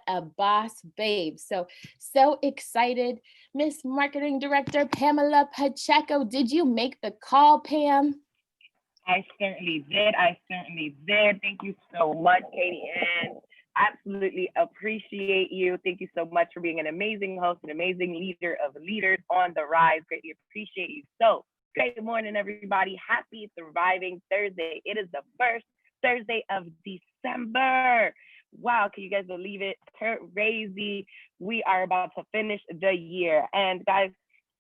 a boss babe. So excited. Miss Marketing Director Pamela Pacheco, did you make the call, Pam? I certainly did. I certainly did. Thank you so much, Katie Ann. Absolutely appreciate you. Thank you so much for being an amazing host, an amazing leader of leaders on the rise. Greatly appreciate you. So, great morning, everybody. Happy Thriving Thursday. It is the first Thursday of December. Wow, can you guys believe it? Crazy. We are about to finish the year. And guys,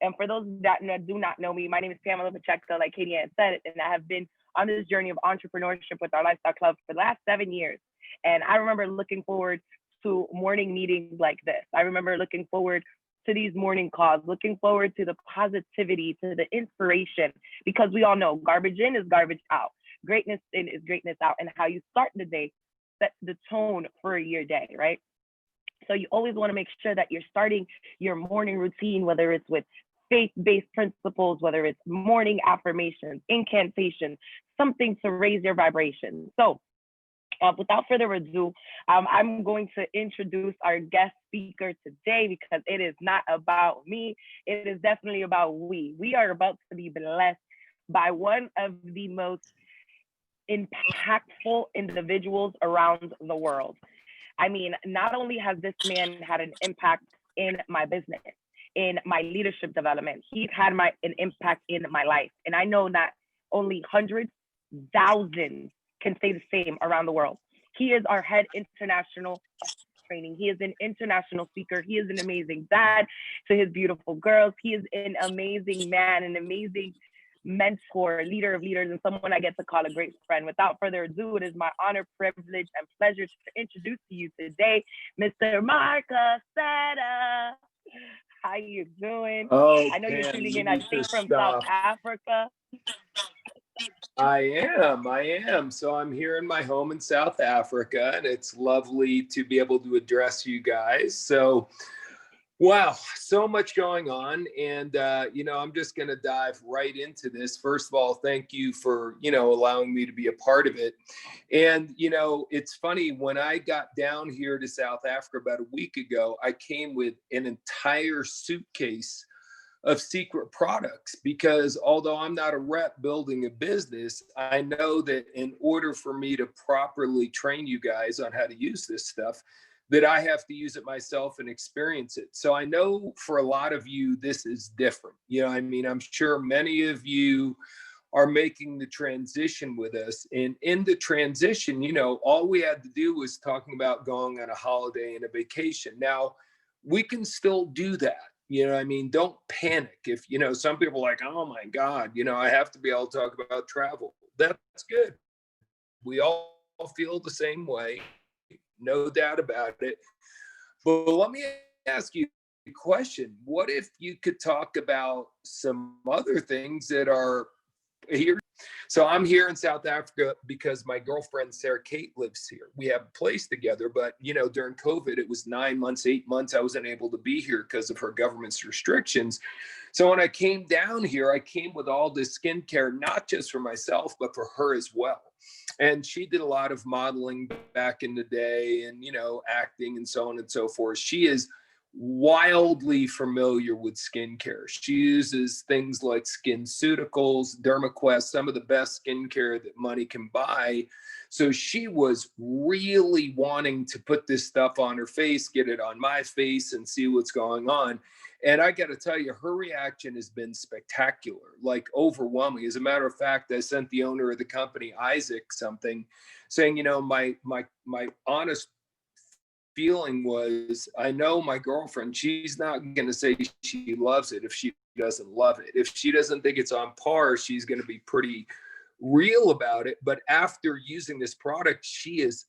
and for those that do not know me, my name is Pamela Pacheco, like Katie Ann said, and I have been on this journey of entrepreneurship with our lifestyle club for the last 7 years. And I remember looking forward to morning meetings like this. I remember looking forward to these morning calls, looking forward to the positivity, to the inspiration, because we all know garbage in is garbage out. Greatness in is greatness out. And how you start the day sets the tone for your day, right? So you always want to make sure that you're starting your morning routine, whether it's with faith-based principles, whether it's morning affirmations, incantations, something to raise your vibration. So without further ado, I'm going to introduce our guest speaker today, because it is not about me. It is definitely about we. We are about to be blessed by one of the most impactful individuals around the world. I mean, not only has this man had an impact in my business, in my leadership development, he's had an impact in my life. And I know that only hundreds, thousands can say the same around the world. He is our head international training. He is an international speaker. He is an amazing dad to his beautiful girls. He is an amazing man, an amazing mentor, leader of leaders, and someone I get to call a great friend. Without further ado, it is my honor, privilege, and pleasure to introduce to you today, Mr. Marc Accetta. How you doing? Oh, I know Pam, you're tuning you in, I need to think, from South stop. Africa. I am. So I'm here in my home in South Africa, and it's lovely to be able to address you guys. So, wow, so much going on. And, I'm just going to dive right into this. First of all, thank you for, allowing me to be a part of it. And, it's funny, when I got down here to South Africa about a week ago, I came with an entire suitcase of secret products, because although I'm not a rep building a business, I know that in order for me to properly train you guys on how to use this stuff, that I have to use it myself and experience it. So I know for a lot of you, this is different. I'm sure many of you are making the transition with us. And in the transition, all we had to do was talking about going on a holiday and a vacation. Now, we can still do that. Don't panic. If, some people are like, oh my God, I have to be able to talk about travel. That's good. We all feel the same way, no doubt about it. But let me ask you a question. What if you could talk about some other things that are here? So I'm here in South Africa because my girlfriend, Sarah Kate, lives here. We have a place together, but during COVID, it was 9 months, 8 months. I wasn't able to be here because of her government's restrictions. So when I came down here, I came with all this skincare, not just for myself, but for her as well. And she did a lot of modeling back in the day and, acting and so on and so forth. She is wildly familiar with skincare. She uses things like SkinCeuticals, DermaQuest, some of the best skincare that money can buy. So she was really wanting to put this stuff on her face, get it on my face, and see what's going on. And I got to tell you, her reaction has been spectacular, like overwhelming. As a matter of fact, I sent the owner of the company, Isaac, something saying, my honest feeling was, I know my girlfriend, she's not going to say she loves it if she doesn't love it. If she doesn't think it's on par, she's going to be pretty real about it. But after using this product, she is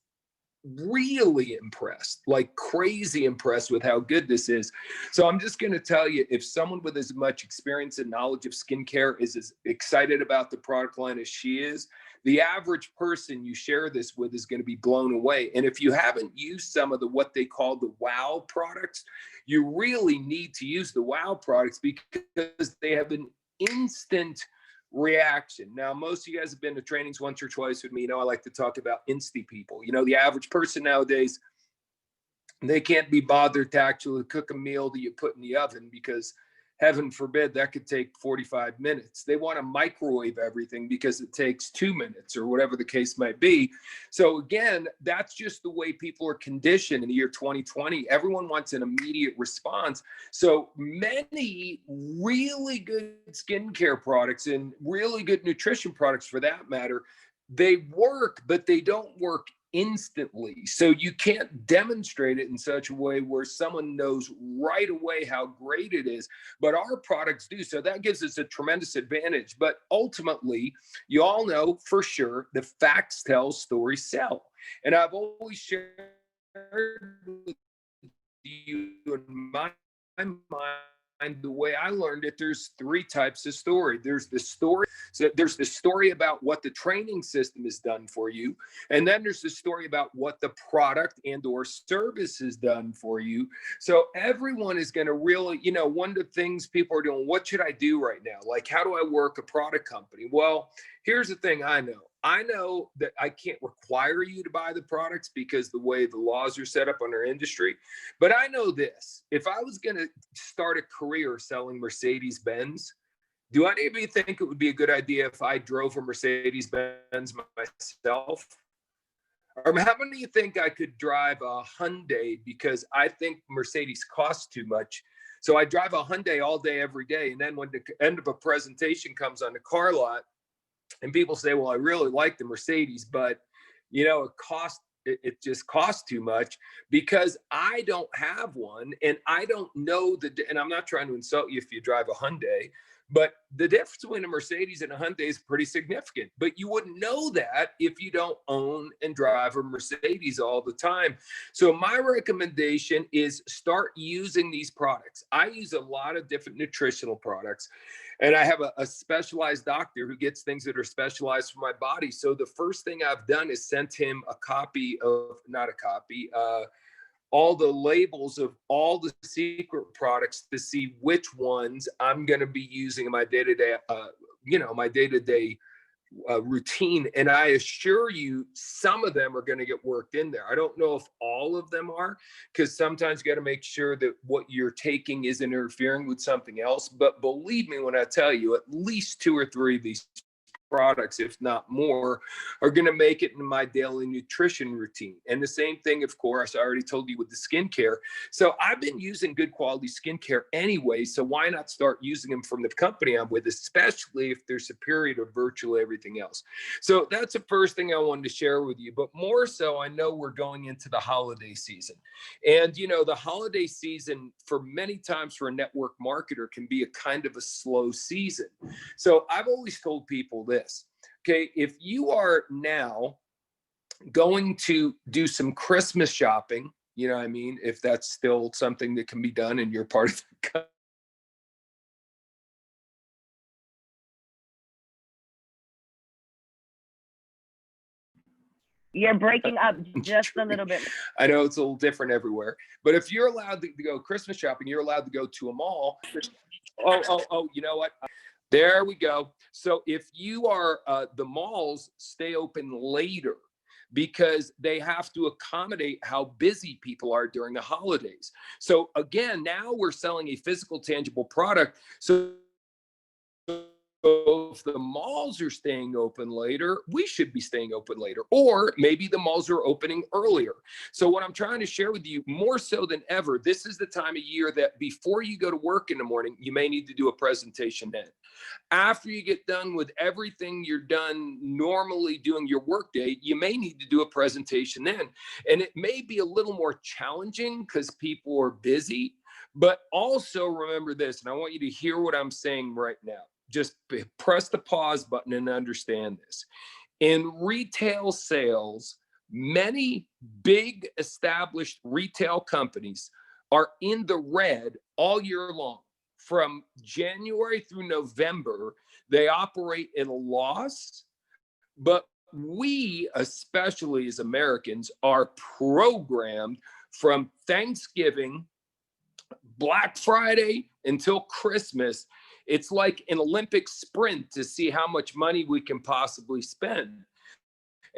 really impressed, like crazy impressed with how good this is. So I'm just going to tell you, if someone with as much experience and knowledge of skincare is as excited about the product line as she is, the average person you share this with is going to be blown away. And if you haven't used some of what they call the wow products, you really need to use the wow products, because they have an instant reaction. Now, most of you guys have been to trainings once or twice with me. I like to talk about insty people. The average person nowadays, They can't be bothered to actually cook a meal that you put in the oven because heaven forbid that could take 45 minutes. They want to microwave everything because it takes 2 minutes or whatever the case might be. So again, that's just the way people are conditioned in the year 2020. Everyone wants an immediate response. So many really good skincare products and really good nutrition products for that matter, they work, but they don't work instantly. So you can't demonstrate it in such a way where someone knows right away how great it is, but our products do. So that gives us a tremendous advantage. But ultimately, you all know for sure the facts tell, stories sell. And I've always shared with you in my mind the way I learned it. There's three types of story. There's the story. So there's the story about what the training system has done for you. And then there's the story about what the product and or service has done for you. So everyone is going to really, one of the things people are doing, what should I do right now? Like, how do I work a product company? Well, here's the thing I know. I know that I can't require you to buy the products because the way the laws are set up on our industry. But I know this, if I was going to start a career selling Mercedes-Benz, do any of you think it would be a good idea if I drove a Mercedes-Benz myself? Or how many of you think I could drive a Hyundai because I think Mercedes costs too much? So I drive a Hyundai all day, every day. And then when the end of a presentation comes on the car lot, and people say, well, I really like the Mercedes, but it just costs too much because I don't have one and I don't know and I'm not trying to insult you if you drive a Hyundai, but the difference between a Mercedes and a Hyundai is pretty significant. But you wouldn't know that if you don't own and drive a Mercedes all the time. So my recommendation is start using these products. I use a lot of different nutritional products. And I have a specialized doctor who gets things that are specialized for my body. So the first thing I've done is sent him all the labels of all the secret products to see which ones I'm going to be using in my day-to-day, routine. And I assure you, some of them are going to get worked in there. I don't know if all of them are, because sometimes you got to make sure that what you're taking isn't interfering with something else. But believe me when I tell you, at least 2 or 3 of these products, if not more, are going to make it in my daily nutrition routine. And the same thing, of course, I already told you with the skincare. So I've been using good quality skincare anyway. So why not start using them from the company I'm with, especially if they're superior to virtually everything else. So that's the first thing I wanted to share with you. But more so, I know we're going into the holiday season. And, the holiday season for many times for a network marketer can be a kind of a slow season. So I've always told people this, okay, if you are now going to do some Christmas shopping, if that's still something that can be done and you're part of the You're breaking up just a little bit. I know it's a little different everywhere, but if you're allowed to go Christmas shopping, you're allowed to go to a mall. Oh, you know what? There we go. So if you are, the malls stay open later because they have to accommodate how busy people are during the holidays. So again, now we're selling a physical, tangible product. So if the malls are staying open later, we should be staying open later, or maybe the malls are opening earlier. So what I'm trying to share with you, more so than ever, this is the time of year that before you go to work in the morning, you may need to do a presentation then. After you get done with everything you're done normally doing your workday, you may need to do a presentation then. And it may be a little more challenging because people are busy, but also remember this, and I want you to hear what I'm saying right now. Just press the pause button and understand this. In retail sales, many big established retail companies are in the red all year long. From January through November, they operate at a loss, but we, especially as Americans, are programmed from Thanksgiving, Black Friday until Christmas. It's like an Olympic sprint to see how much money we can possibly spend.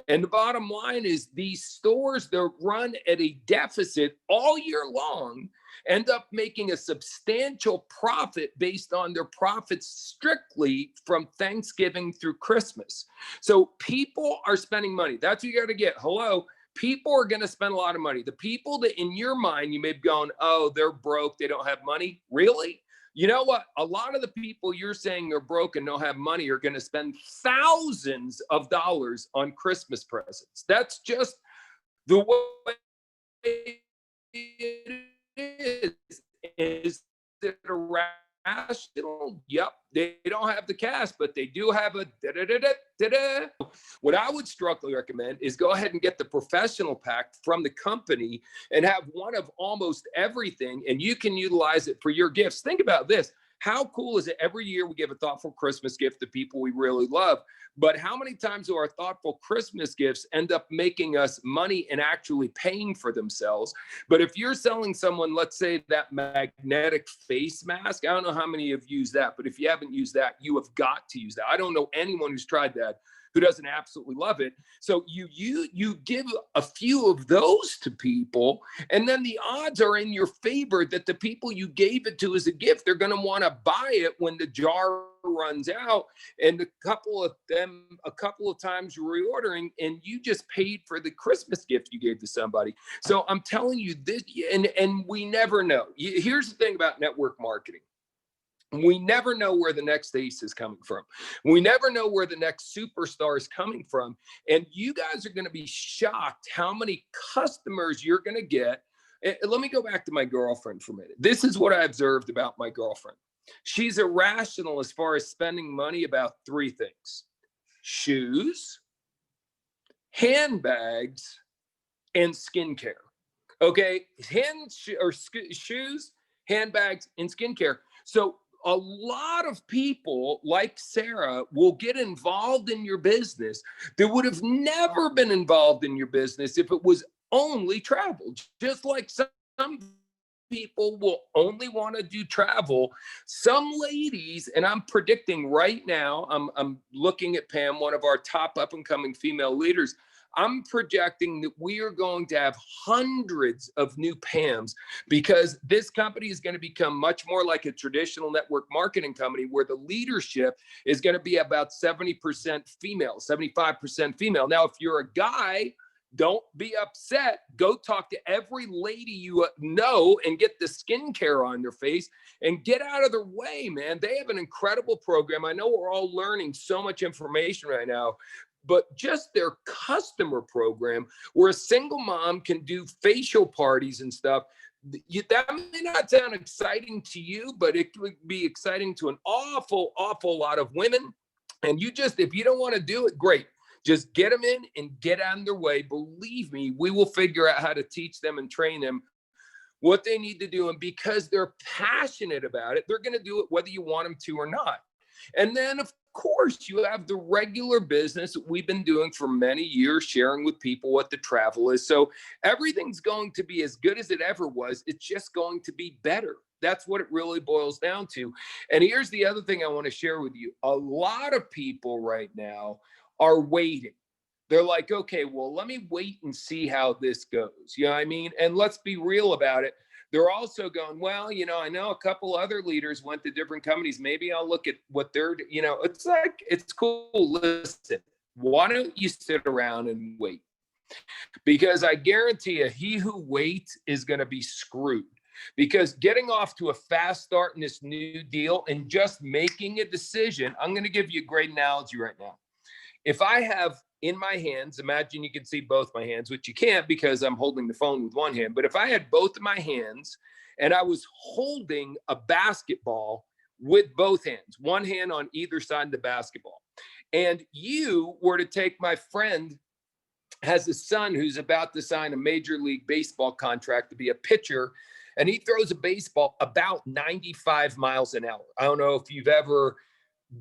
And the bottom line is these stores that run at a deficit all year long end up making a substantial profit based on their profits strictly from Thanksgiving through Christmas. So people are spending money. That's what you got to get. Hello. People are going to spend a lot of money. The people that in your mind, you may be going, oh, they're broke, they don't have money. Really? You know what? A lot of the people you're saying are broke and don't have money are going to spend thousands of dollars on Christmas presents. That's just the way it is it irrational? Yep, they don't have the cash, but they do have a da-da-da-da-da-da. What I would strongly recommend is go ahead and get the professional pack from the company and have one of almost everything, and you can utilize it for your gifts. Think about this. How cool is it? Every year we give a thoughtful Christmas gift to people we really love. But how many times do our thoughtful Christmas gifts end up making us money and actually paying for themselves? But if you're selling someone, let's say that magnetic face mask, I don't know how many of you use that, but if you haven't used that, you have got to use that. I don't know anyone who's tried that who doesn't absolutely love it. So you give a few of those to people, and then the odds are in your favor that the people you gave it to as a gift, they're going to want to buy it when the jar runs out. And a couple of times you're reordering, and you just paid for the Christmas gift you gave to somebody. So I'm telling you this, and we never know. Here's the thing about network marketing. We never know where the next ace is coming from. We never know where the next superstar is coming from. And you guys are going to be shocked how many customers you're going to get. Let me go back to my girlfriend for a minute. This is what I observed about my girlfriend. She's irrational as far as spending money about three things: shoes, handbags, and skincare. Okay, shoes, handbags, and skincare. So a lot of people like Sarah will get involved in your business that would have never been involved in your business if it was only travel. Just like some people will only want to do travel. Some ladies, and I'm predicting right now, I'm looking at Pam, one of our top up and coming female leaders. I'm projecting that we are going to have hundreds of new Pams, because this company is going to become much more like a traditional network marketing company where the leadership is going to be about 70% female, 75% female. Now, if you're a guy, don't be upset. Go talk to every lady you know and get the skincare on their face and get out of their way, man. They have an incredible program. I know we're all learning so much information right now, but just their customer program where a single mom can do facial parties and stuff. That may not sound exciting to you, but it would be exciting to an awful lot of women. And if you don't want to do it, great. Just get them in and get on their way. Believe me, we will figure out how to teach them and train them what they need to do. And because they're passionate about it, they're going to do it whether you want them to or not. And then, of course, you have the regular business that we've been doing for many years, sharing with people what the travel is. So everything's going to be as good as it ever was. It's just going to be better. That's what it really boils down to. And here's the other thing I want to share with you. A lot of people right now are waiting. They're like, okay, well, let me wait and see how this goes. You know what I mean? And let's be real about it. They're also going, well, I know a couple other leaders went to different companies. Maybe I'll look at what they're, it's like, it's cool. Listen, why don't you sit around and wait? Because I guarantee you, he who waits is going to be screwed. Because getting off to a fast start in this new deal and just making a decision, I'm going to give you a great analogy right now. If I have in my hands, imagine you can see both my hands, which you can't because I'm holding the phone with one hand. But if I had both of my hands and I was holding a basketball with both hands, one hand on either side of the basketball, and you were to take my friend has a son who's about to sign a Major League Baseball contract to be a pitcher, and he throws a baseball about 95 miles an hour. I don't know if you've ever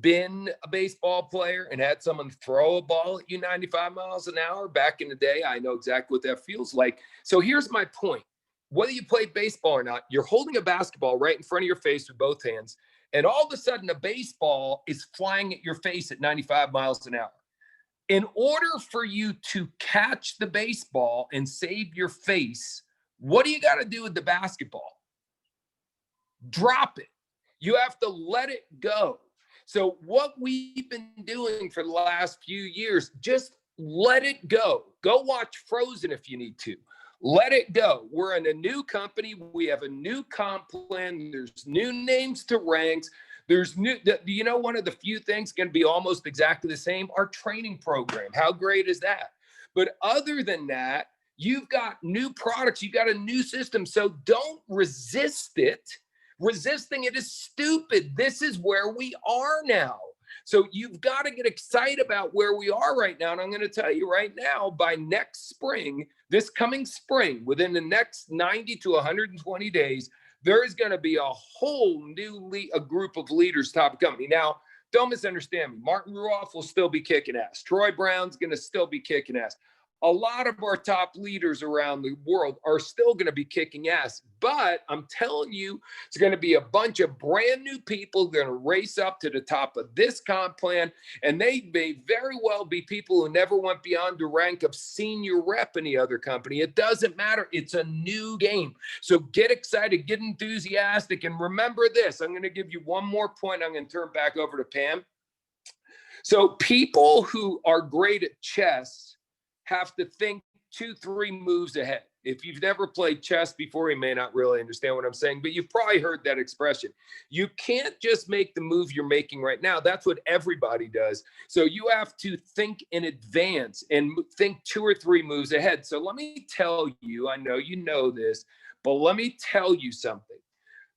been a baseball player and had someone throw a ball at you 95 miles an hour back in the day. I know exactly what that feels like. So here's my point. Whether you play baseball or not, you're holding a basketball right in front of your face with both hands, and all of a sudden a baseball is flying at your face at 95 miles an hour. In order for you to catch the baseball and save your face, what do you got to do with the basketball? Drop it. You have to let it go. So what we've been doing for the last few years, just let it go. Go watch Frozen if you need to. Let it go. We're in a new company. We have a new comp plan. There's new names to ranks. There's new, you know, one of the few things going to be almost exactly the same, our training program. How great is that? But other than that, you've got new products. You've got a new system. So don't resist it. Resisting it is stupid. This is where we are now. So you've got to get excited about where we are right now. And I'm going to tell you right now, by next spring, this coming spring, within the next 90 to 120 days, there is going to be a whole new a group of leaders top of company. Now, don't misunderstand me. Martin Ruoff will still be kicking ass. Troy Brown's going to still be kicking ass. A lot of our top leaders around the world are still going to be kicking ass. But I'm telling you, it's going to be a bunch of brand new people going to race up to the top of this comp plan. And they may very well be people who never went beyond the rank of senior rep in the other company. It doesn't matter. It's a new game. So get excited, get enthusiastic. And remember this, I'm going to give you one more point. I'm going to turn back over to Pam. So people who are great at chess have to think 2-3 moves ahead. If you've never played chess before, you may not really understand what I'm saying, but you've probably heard that expression. You can't just make the move you're making right now. That's what everybody does. So you have to think in advance and think 2 or 3 moves ahead. So let me tell you, I know you know this, but let me tell you something.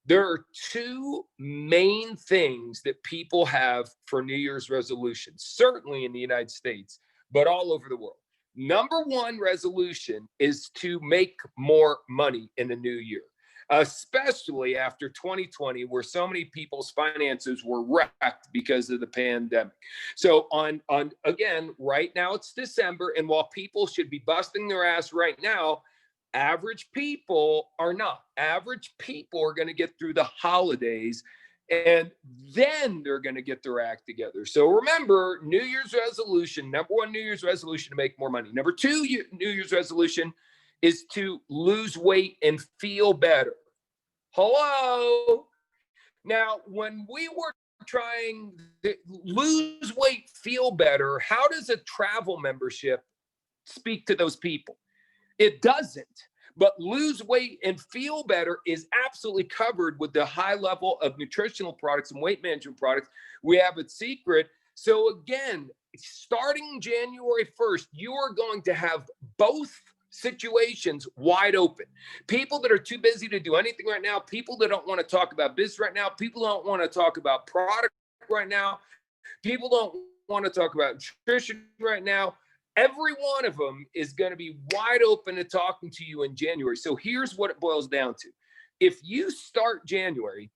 There are 2 main things that people have for New Year's resolutions, certainly in the United States, but all over the world. Number 1 resolution is to make more money in the new year, especially after 2020, where so many people's finances were wrecked because of the pandemic. So again, right now it's December, and while people should be busting their ass right now, average people are not. Average people are going to get through the holidays, and then they're going to get their act together. So remember, New Year's resolution, number 1 New Year's resolution, to make more money. Number 2 New Year's resolution is to lose weight and feel better. Hello? Now, when we were trying to lose weight, feel better, how does a travel membership speak to those people? It doesn't. But lose weight and feel better is absolutely covered with the high level of nutritional products and weight management products we have at Secret. So again, starting January 1st, you are going to have both situations wide open. People that are too busy to do anything right now, people that don't want to talk about business right now, people don't want to talk about product right now, people don't want to talk about nutrition right now. Every one of them is going to be wide open to talking to you in January. So here's what it boils down to. If you start January,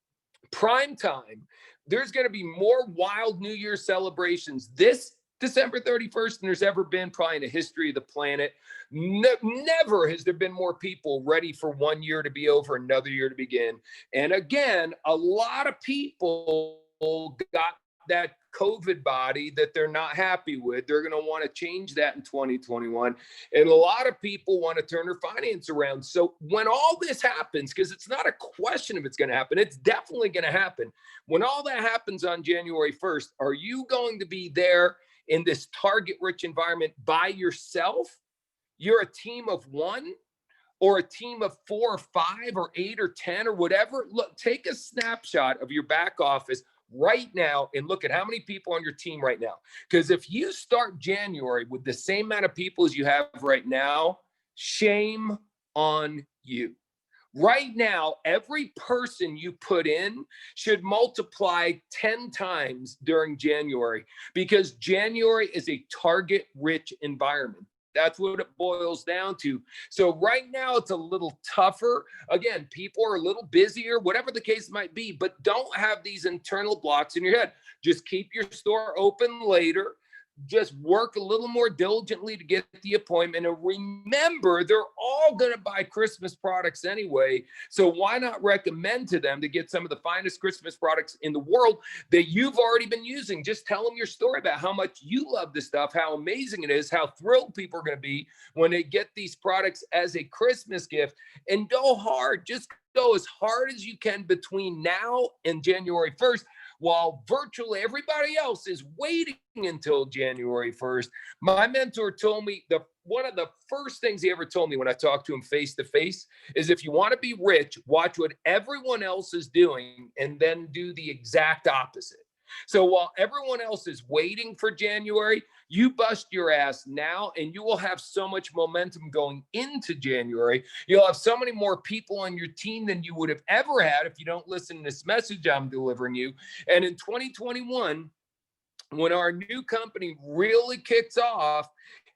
prime time, there's going to be more wild New Year celebrations this December 31st than there's ever been probably in the history of the planet. Never has there been more people ready for one year to be over, another year to begin. And again, a lot of people got that COVID body that they're not happy with. They're going to want to change that in 2021. And a lot of people want to turn their finance around. So when all this happens, because it's not a question if it's going to happen, it's definitely going to happen. When all that happens on January 1st, are you going to be there in this target-rich environment by yourself? You're a team of 1? Or a team of 4 or 5 or 8 or 10 or whatever? Look, take a snapshot of your back office right now and look at how many people on your team right now. Because if you start January with the same amount of people as you have right now, shame on you. Right now, every person you put in should multiply 10 times during January, because January is a target-rich environment. That's what it boils down to. So right now it's a little tougher. Again, people are a little busier, whatever the case might be, but don't have these internal blocks in your head. Just keep your store open later. just work a little more diligently to get the appointment. And remember, they're all going to buy Christmas products anyway. So why not recommend to them to get some of the finest Christmas products in the world that you've already been using? Just tell them your story about how much you love this stuff, how amazing it is, how thrilled people are going to be when they get these products as a Christmas gift. And go hard. Just go as hard as you can between now and January 1st. While virtually everybody else is waiting until January 1st, my mentor told me one of the first things he ever told me when I talked to him face to face is, if you want to be rich, watch what everyone else is doing and then do the exact opposite. So while everyone else is waiting for January, you bust your ass now, and you will have so much momentum going into January. You'll have so many more people on your team than you would have ever had if you don't listen to this message I'm delivering you. And in 2021, when our new company really kicks off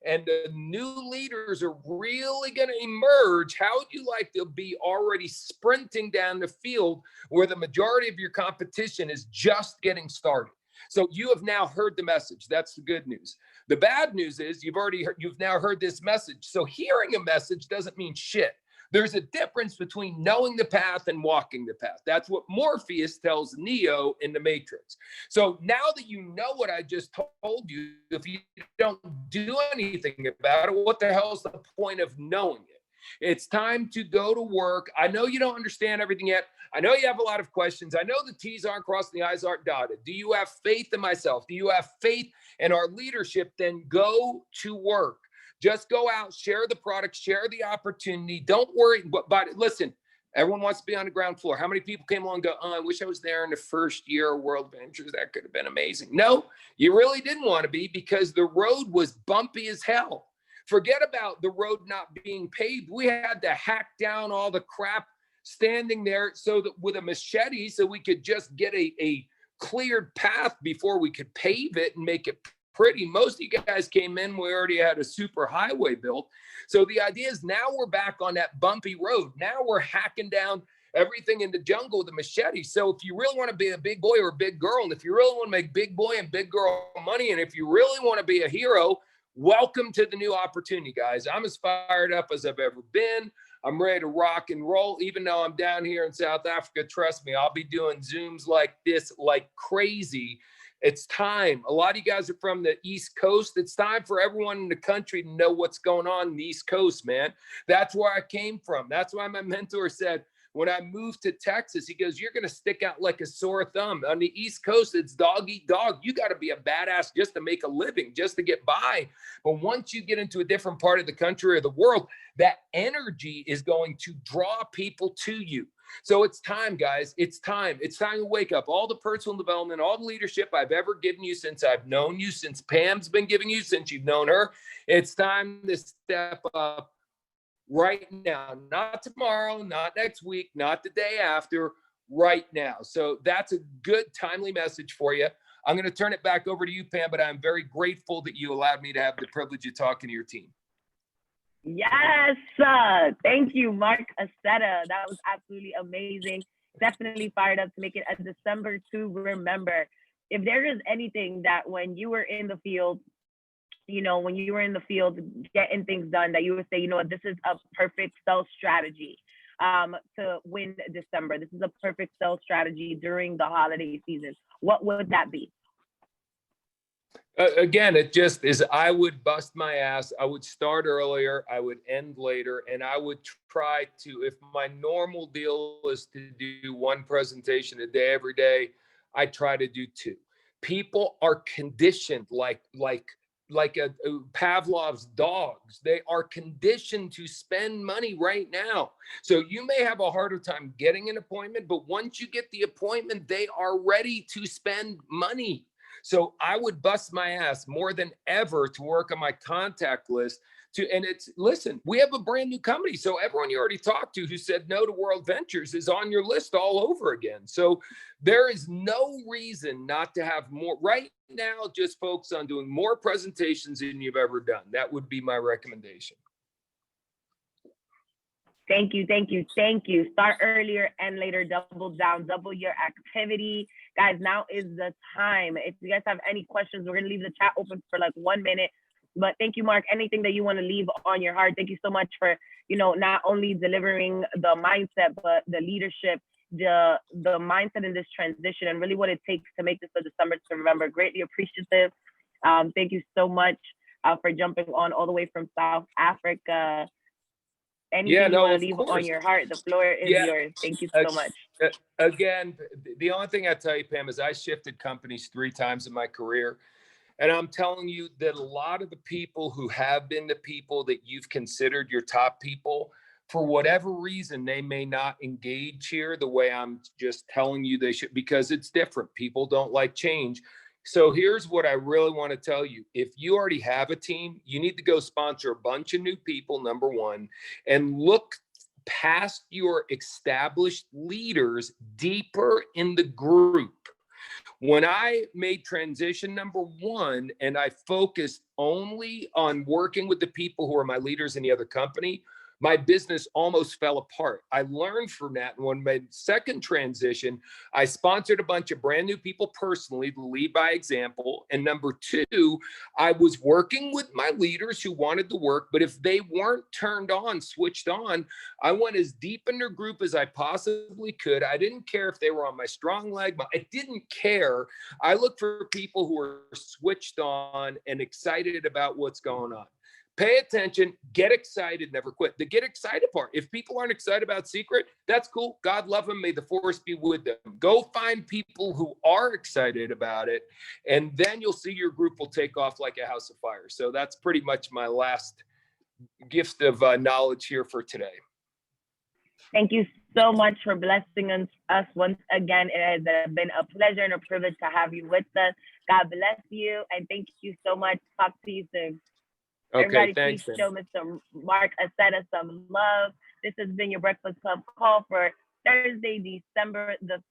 and the new leaders are really going to emerge, how would you like to be already sprinting down the field where the majority of your competition is just getting started? So you have now heard the message. That's the good news. The bad news is you've now heard this message. So hearing a message doesn't mean shit. There's a difference between knowing the path and walking the path. That's what Morpheus tells Neo in the Matrix. So now that you know what I just told you, if you don't do anything about it, what the hell is the point of knowing it? It's time to go to work. I know you don't understand everything yet. I know you have a lot of questions. I know the T's aren't crossed, the I's aren't dotted. Do you have faith in myself? Do you have faith in our leadership? Then go to work. Just go out, share the product, share the opportunity. Don't worry about it. Listen, everyone wants to be on the ground floor. How many people came along and go, oh, I wish I was there in the first year of World Ventures. That could have been amazing. No, you really didn't want to be, because the road was bumpy as hell. Forget about the road not being paved. We had to hack down all the crap standing there so that with a machete, so we could just get a cleared path before we could pave it and make it pretty. Most of you guys came in, we already had a super highway built. So the idea is now we're back on that bumpy road. Now we're hacking down everything in the jungle with a machete. So if you really want to be a big boy or a big girl, and if you really want to make big boy and big girl money, and if you really want to be a hero, welcome to the new opportunity, guys. I'm as fired up as I've ever been. I'm ready to rock and roll. Even though I'm down here in South Africa, trust me, I'll be doing Zooms like this like crazy. It's time. A lot of you guys are from the East Coast. It's time for everyone in the country to know what's going on in the East Coast, man. That's where I came from. That's why my mentor said, when I moved to Texas, he goes, you're going to stick out like a sore thumb. On the East Coast, it's dog eat dog. You got to be a badass just to make a living, just to get by. But once you get into a different part of the country or the world, that energy is going to draw people to you. So it's time, guys. It's time. It's time to wake up. All the personal development, all the leadership I've ever given you since I've known you, since Pam's been giving you, since you've known her. It's time to step up right now, not tomorrow, not next week, not the day after, right now. So that's a good, timely message for you. I'm going to turn it back over to you, Pam, but I'm very grateful that you allowed me to have the privilege of talking to your team. Yes, thank you, Marc Accetta. That was absolutely amazing. Definitely fired up to make it a December to remember. If there is anything that when you were in the field, when you were in the field getting things done, that you would say, this is a perfect sales strategy to win December. This is a perfect sales strategy during the holiday season. What would that be? Again, it just is, I would bust my ass. I would start earlier. I would end later. And I would try to, if my normal deal is to do one presentation a day, every day, I try to do two. People are conditioned like Pavlov's dogs. They are conditioned to spend money right now. So you may have a harder time getting an appointment, but once you get the appointment, they are ready to spend money. So I would bust my ass more than ever to work on my contact list listen, we have a brand new company. So everyone you already talked to who said no to World Ventures is on your list all over again. So there is no reason not to have more right now. Just focus on doing more presentations than you've ever done. That would be my recommendation. Thank you, thank you, thank you. Start earlier and later, double down, double your activity. Guys, now is the time. If you guys have any questions, we're gonna leave the chat open for like 1 minute. But thank you, Mark. Anything that you want to leave on your heart, thank you so much for, not only delivering the mindset, but the leadership, the mindset in this transition, and really what it takes to make this a December to remember. Greatly appreciative. Thank you so much for jumping on all the way from South Africa. Anything you want to leave on your heart, the floor is yours. Thank you so much. Again, the only thing I tell you, Pam, is I shifted companies 3 times in my career. And I'm telling you that a lot of the people who have been the people that you've considered your top people, for whatever reason, they may not engage here the way I'm just telling you they should, because it's different. People don't like change. So here's what I really want to tell you. If you already have a team, you need to go sponsor a bunch of new people, number one, and look past your established leaders deeper in the group. When I made transition number 1 and I focused only on working with the people who are my leaders in the other company, my business almost fell apart. I learned from that. And when my second transition, I sponsored a bunch of brand new people personally to lead by example. And number 2, I was working with my leaders who wanted to work, but if they weren't turned on, switched on, I went as deep in their group as I possibly could. I didn't care if they were on my strong leg, but I didn't care. I looked for people who were switched on and excited about what's going on. Pay attention, get excited, never quit. The get excited part. If people aren't excited about Secret, that's cool. God love them. May the force be with them. Go find people who are excited about it, and then you'll see your group will take off like a house of fire. So that's pretty much my last gift of knowledge here for today. Thank you so much for blessing us once again. It has been a pleasure and a privilege to have you with us. God bless you, and thank you so much. Talk to you soon. Okay, everybody, thanks, please show Mr. Marc Accetta some love. This has been your Breakfast Club call for Thursday, December the